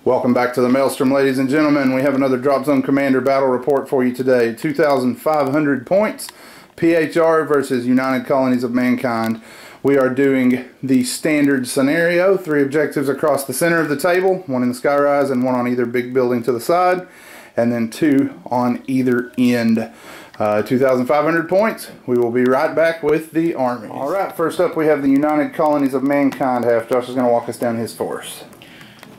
Welcome back to the Maelstrom, ladies and gentlemen. We have another Dropzone Commander battle report for you today. 2,500 points, PHR versus United Colonies of Mankind. We are doing the standard scenario, 3 objectives across the center of the table, 1 in the skyrise and 1 on either big building to the side, and then 2 on either end. 2,500 points. We will be right back with the armies. Alright, first up we have the United Colonies of Mankind half. Josh is going to walk us down his force.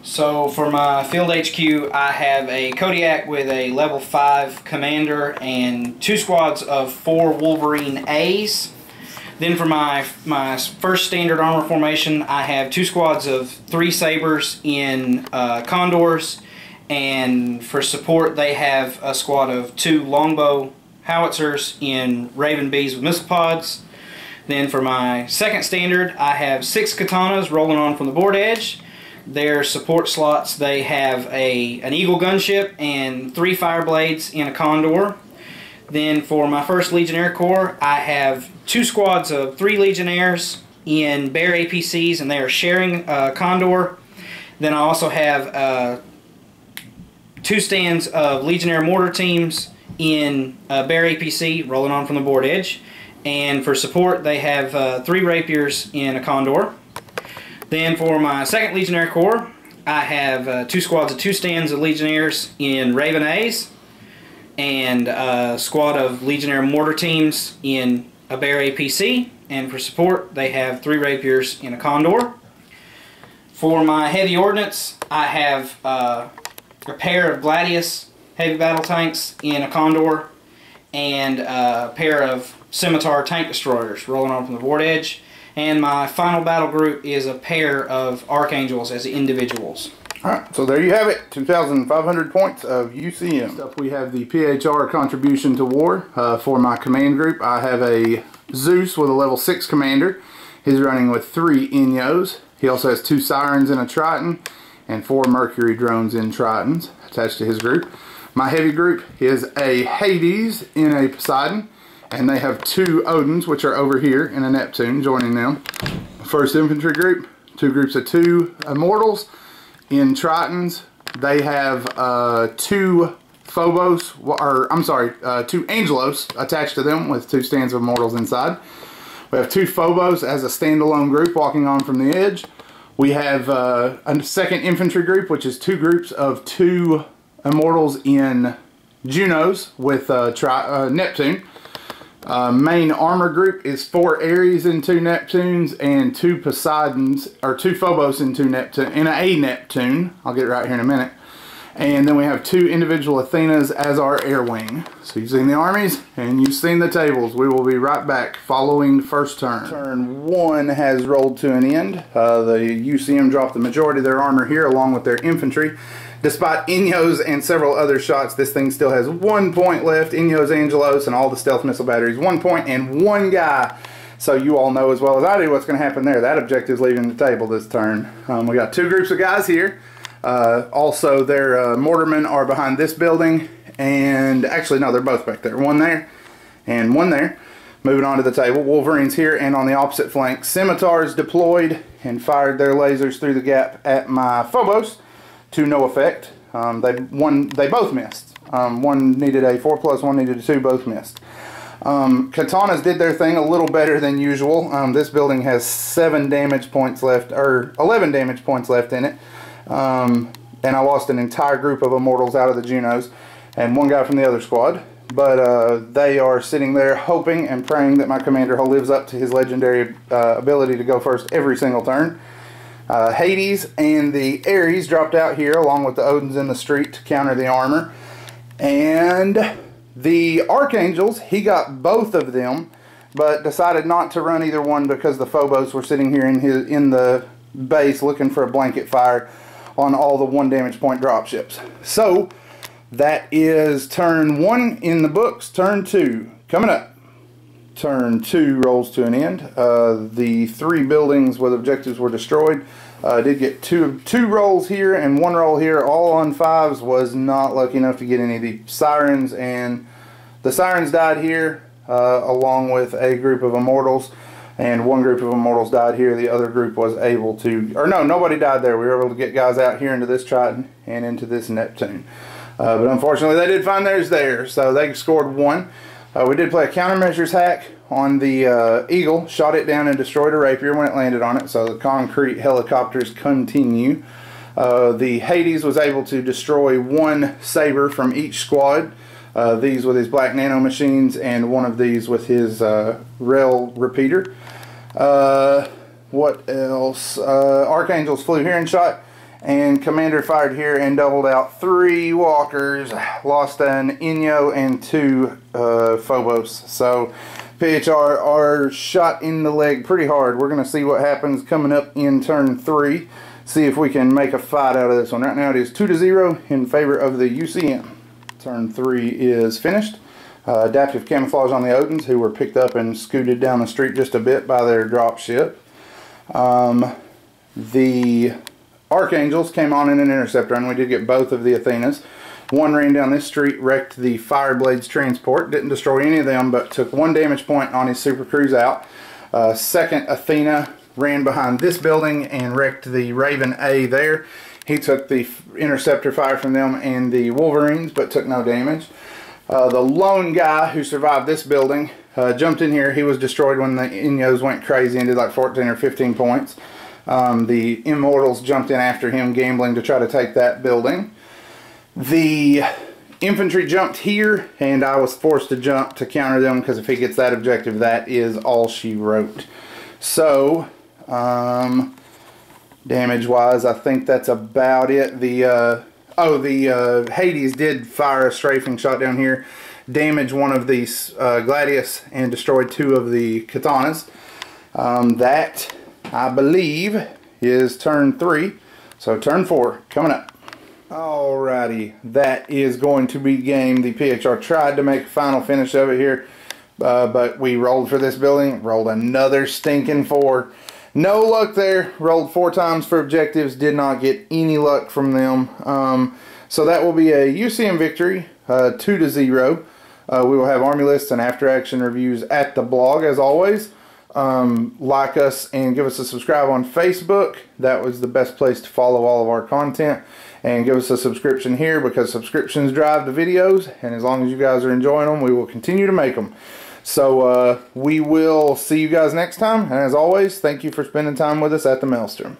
So for my field HQ, I have a Kodiak with a level 5 commander and 2 squads of 4 Wolverine A's. Then for my first standard armor formation, I have 2 squads of 3 Sabres in Condors, and for support they have a squad of 2 Longbow Howitzers in Raven Bees with missile pods. Then for my second standard, I have 6 Katanas rolling on from the board edge. Their support slots, they have an Eagle gunship and 3 Fireblades in a Condor. Then for my first Legionnaire Corps, I have 2 squads of 3 Legionnaires in Bear APCs, and they are sharing Condor. Then I also have 2 stands of Legionnaire mortar teams in Bear APC rolling on from the board edge. And for support, they have 3 Rapiers in a Condor. Then for my second Legionnaire Corps, I have 2 squads of 2 stands of Legionnaires in Raven A's, and a squad of Legionnaire mortar teams in a Bear APC. And for support, they have 3 Rapiers in a Condor. For my heavy ordnance, I have a pair of Gladius heavy battle tanks in a Condor, and a pair of Scimitar tank destroyers rolling on from the board edge. And my final battle group is a pair of Archangels as individuals. Alright, so there you have it. 2,500 points of UCM. Next up we have the PHR contribution to war. For my command group, I have a Zeus with a level 6 commander. He's running with 3 Inyos. He also has 2 Sirens in a Triton and 4 Mercury drones in Tritons attached to his group. My heavy group is a Hades in a Poseidon, and they have 2 Odins, which are over here in a Neptune, joining them. First infantry group, 2 groups of 2 Immortals in Tritons. They have 2 Phobos, or I'm sorry, 2 Angelos attached to them with 2 stands of Immortals inside. We have 2 Phobos as a standalone group walking on from the edge. We have a second infantry group, which is 2 groups of 2 Immortals in Junos with Neptune. Main armor group is 4 Ares in 2 Neptunes and 2 Poseidons, or 2 Phobos in 2 Neptune, in a Neptune. I'll get it right here in a minute. And then we have 2 individual Athenas as our air wing. So you've seen the armies and you've seen the tables. We will be right back following first turn. Turn 1 has rolled to an end. The UCM dropped the majority of their armor here along with their infantry. Despite Inyos and several other shots, this thing still has 1 point left. Inyos, Angelos, and all the stealth missile batteries. 1 point and 1 guy. So you all know as well as I do what's going to happen there. That objective's leaving the table this turn. We got 2 groups of guys here. Also, their mortarmen are behind this building. And actually, no, they're both back there. 1 there and 1 there. Moving on to the table. Wolverines here and on the opposite flank. Scimitars deployed and fired their lasers through the gap at my Phobos. To no effect. They both missed. One needed a 4+, one needed a 2, both missed. Katanas did their thing a little better than usual. This building has 7 damage points left, or 11 damage points left in it. And I lost an entire group of Immortals out of the Junos and 1 guy from the other squad. But they are sitting there hoping and praying that my commander lives up to his legendary ability to go first every single turn. Hades and the Ares dropped out here along with the Odins in the street to counter the armor. And the Archangels, he got both of them, but decided not to run either one because the Phobos were sitting here in the base looking for a blanket fire on all the 1 damage point dropships. So that is turn 1 in the books. Turn 2 coming up. Turn 2 rolls to an end. The 3 buildings with objectives were destroyed. Did get two rolls here and 1 roll here, all on 5s. Was not lucky enough to get any of the Sirens, and the Sirens died here along with a group of Immortals. And one group of immortals died here. The other group was able to, or no, nobody died there. We were able to get guys out here into this Triton and into this Neptune. But unfortunately, they did find theirs there, so they scored 1. We did play a countermeasures hack on the Eagle, shot it down and destroyed a Rapier when it landed on it, so the concrete helicopters continue. The Hades was able to destroy 1 Saber from each squad, these with his black nano machines and one of these with his rail repeater. What else? Archangels flew here and shot, and Commander fired here and doubled out 3 walkers, lost an Inyo and 2 Phobos. So PHR are shot in the leg pretty hard. We're going to see what happens coming up in turn 3. See if we can make a fight out of this one. Right now it is 2-0 in favor of the UCM. Turn 3 is finished. Adaptive camouflage on the Odins, who were picked up and scooted down the street just a bit by their drop ship. The Archangels came on in an interceptor, and we did get both of the Athenas. One ran down this street, wrecked the Fireblades transport, didn't destroy any of them, but took 1 damage point on his Super Cruise out. Second Athena ran behind this building and wrecked the Raven A there. He took the interceptor fire from them and the Wolverines, but took no damage. The lone guy who survived this building jumped in here. He was destroyed when the Inyos went crazy and did like 14 or 15 points. The Immortals jumped in after him, gambling to try to take that building. The infantry jumped here, and I was forced to jump to counter them, because if he gets that objective, that is all she wrote. So, damage-wise, I think that's about it. The Hades did fire a strafing shot down here, damaged one of these Gladius, and destroyed 2 of the Katanas. That, I believe, is turn 3. So turn 4 coming up. Alrighty, that is going to be game. The PHR tried to make a final finish of it here, but we rolled for this building, rolled another stinking 4. No luck there. Rolled 4 times for objectives. Did not get any luck from them. So that will be a UCM victory, 2-0. We will have army lists and after action reviews at the blog as always. Like us and give us a subscribe on Facebook. That was the best place to follow all of our content. And give us a subscription here, because subscriptions drive the videos. And as long as you guys are enjoying them, we will continue to make them. So we will see you guys next time. And as always, thank you for spending time with us at the Maelstrom.